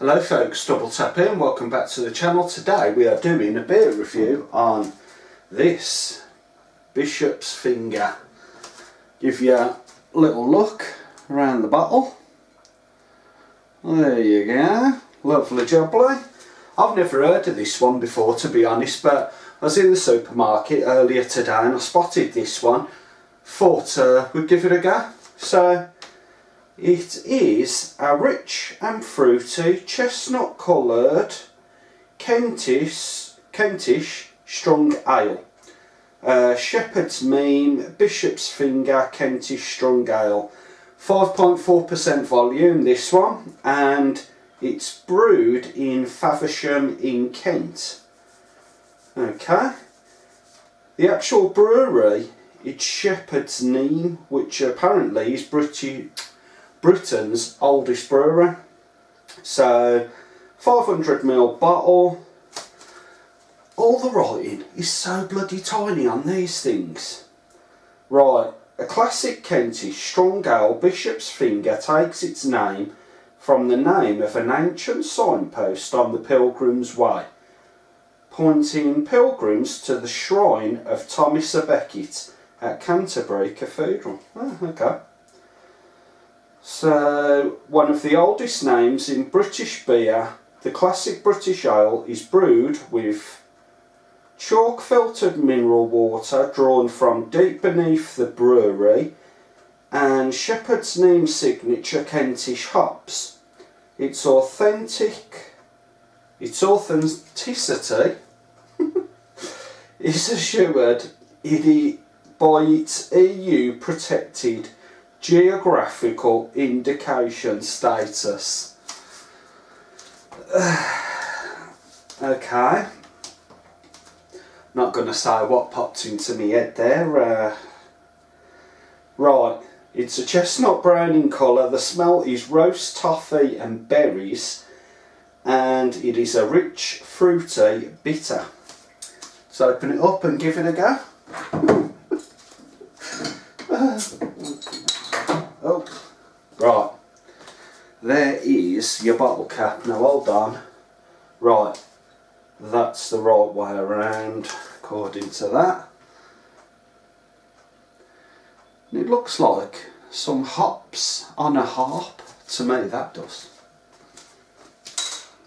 Hello folks, Double Tap here and welcome back to the channel. Today we are doing a beer review on this Bishop's Finger. Give you a little look around the bottle. There you go, lovely jubbly. I've never heard of this one before, to be honest, but I was in the supermarket earlier today and I spotted this one. Thought we'd give it a go. So it is a rich and fruity chestnut coloured Kentish strong ale. Shepherd's Meme Bishop's Finger Kentish strong ale. 5.4% volume this one, and it's brewed in Faversham in Kent. Okay. The actual brewery, it's Shepherd's Meme, which apparently is Britain's oldest brewery. So 500ml bottle. All the writing is so bloody tiny on these things. Right, a classic Kentish strong ale Bishop's Finger takes its name from the name of an ancient signpost on the Pilgrim's Way, pointing pilgrims to the shrine of Thomas a Becket at Canterbury Cathedral. Oh, okay. So, one of the oldest names in British beer, the classic British ale is brewed with chalk filtered mineral water drawn from deep beneath the brewery and Shepherd's Meme signature Kentish hops. Its authenticity is assured by its EU protected geographical indication status. Okay, not going to say what popped into my head there. Right, it's a chestnut brown in colour, the smell is roast toffee and berries, and it is a rich, fruity, bitter. Let's open it up and give it a go. Oh, right, there is your bottle cap. Now hold on. Right, that's the right way around according to that. And it looks like some hops on a harp. To me that does.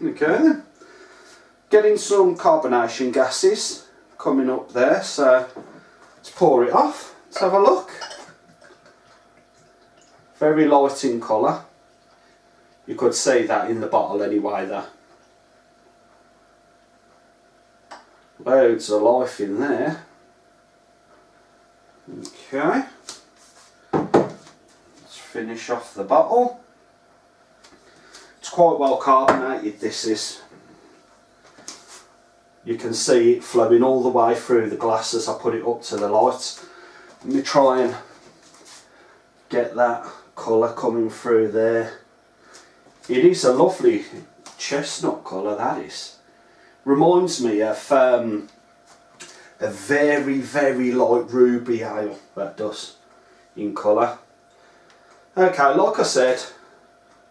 Okay then. Getting some carbonation gases coming up there, so let's pour it off. Let's have a look. Very light in colour. You could see that in the bottle anyway there. Loads of life in there. Okay. Let's finish off the bottle. It's quite well carbonated, this is. You can see it flowing all the way through the glass as I put it up to the light. Let me try and get that colour coming through there. It is a lovely chestnut colour, that is. Reminds me of a very, very light ruby ale, that does, in colour. Okay, like I said,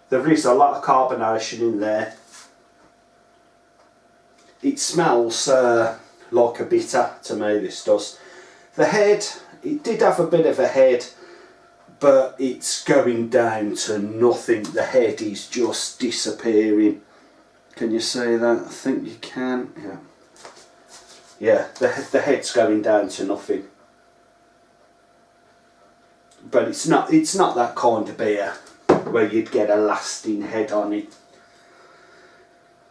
there is a lot of carbonation in there. It smells like a bitter to me, this does. The head, it did have a bit of a head, but it's going down to nothing. The head is just disappearing. Can you see that? I think you can. Yeah. Yeah, the head's going down to nothing. But it's not that kind of beer where you'd get a lasting head on it.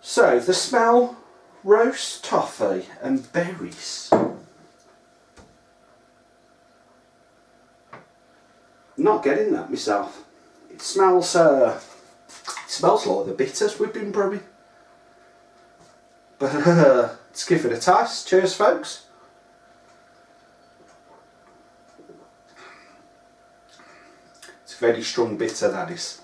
So the smell, roast toffee and berries. Not getting that myself. It smells like the bitters we've been brewing. But let's give it a taste. Cheers folks. It's a very strong bitter, that is.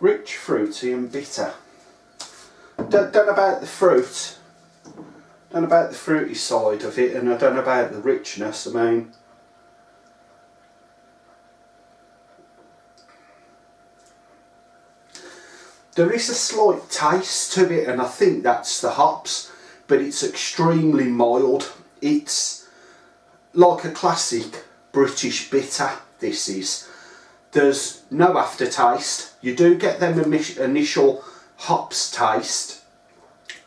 Rich, fruity and bitter. Don't know about the fruit. don't know about the fruity side of it, and I don't know about the richness. I mean, there is a slight taste to it, and I think that's the hops, but it's extremely mild. It's like a classic British bitter, this is. There's no aftertaste. You do get them initial hops taste,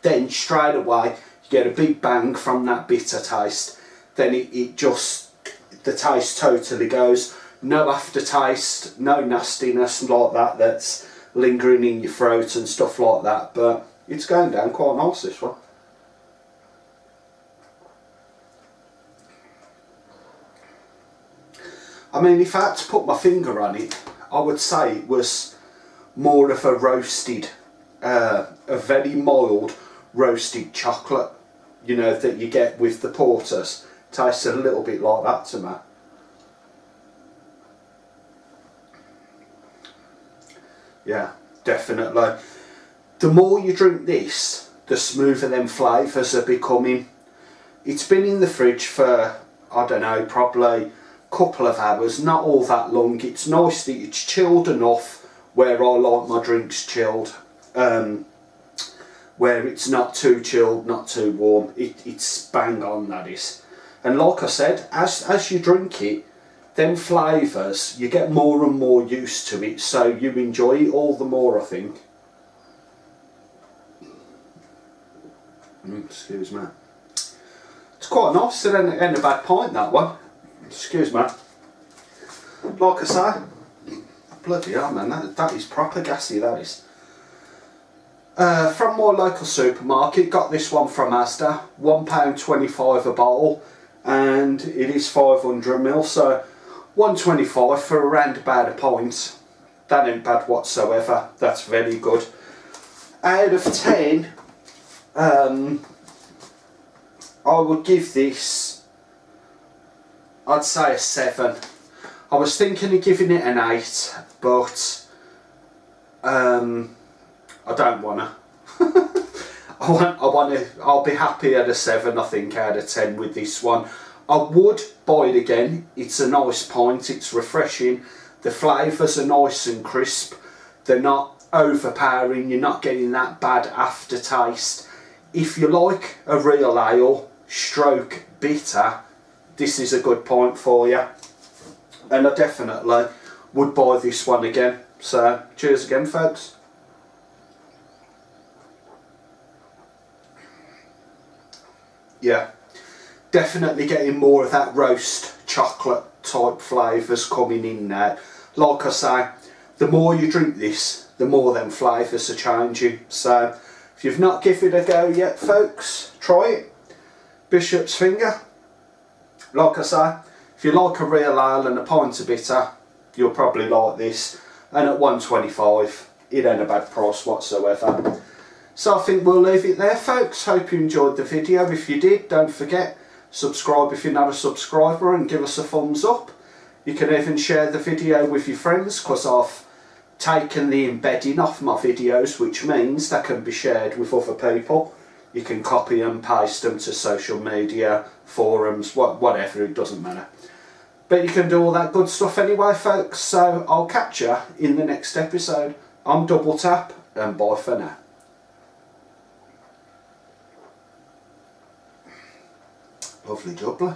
then straight away you get a big bang from that bitter taste. Then it just, the taste totally goes. No aftertaste, no nastiness like that that's lingering in your throat and stuff like that, but it's going down quite nice, this one. I mean, if I had to put my finger on it, I would say it was more of a roasted, a very mild roasted chocolate, you know, that you get with the porters. Tastes a little bit like that to me. Yeah, definitely. The more you drink this, the smoother them flavours are becoming. It's been in the fridge for, I don't know, probably a couple of hours, not all that long. It's nice that it's chilled enough where I like my drinks chilled, where it's not too chilled, not too warm. It's bang on, that is. And like I said, as you drink it, them flavours, you get more and more used to it, so you enjoy it all the more, I think. Excuse me. It's quite nice, it ain't a bad pint, that one. Excuse me. Like I say, bloody hell, man, that is proper gassy, that is. From my local supermarket, got this one from Asda, £1.25 a bottle, and it is 500ml, so £1.25 for around about a pint. That ain't bad whatsoever. That's very good. Out of 10, I would give this, I'd say a 7. I was thinking of giving it an 8, but I don't wanna. I'll be happy at a 7, I think, out of 10 with this one. I would buy it again. It's a nice pint, it's refreshing. The flavours are nice and crisp. They're not overpowering, you're not getting that bad aftertaste. If you like a real ale, stroke bitter, this is a good pint for you. And I definitely would buy this one again. So, cheers again, folks. Yeah, definitely getting more of that roast chocolate type flavours coming in now. Like I say, the more you drink this, the more them flavours are changing. So if you've not given it a go yet, folks, try it. Bishop's Finger. Like I say, if you like a real ale and a pint of bitter, you'll probably like this. And at £1.25, it ain't a bad price whatsoever. So I think we'll leave it there, folks. Hope you enjoyed the video. If you did, don't forget, subscribe if you're not a subscriber and give us a thumbs up. You can even share the video with your friends, because I've taken the embedding off my videos, which means they can be shared with other people. You can copy and paste them to social media, forums, whatever, it doesn't matter. But you can do all that good stuff anyway, folks. So I'll catch you in the next episode. I'm Double Tap, and bye for now. Lovely jubbly.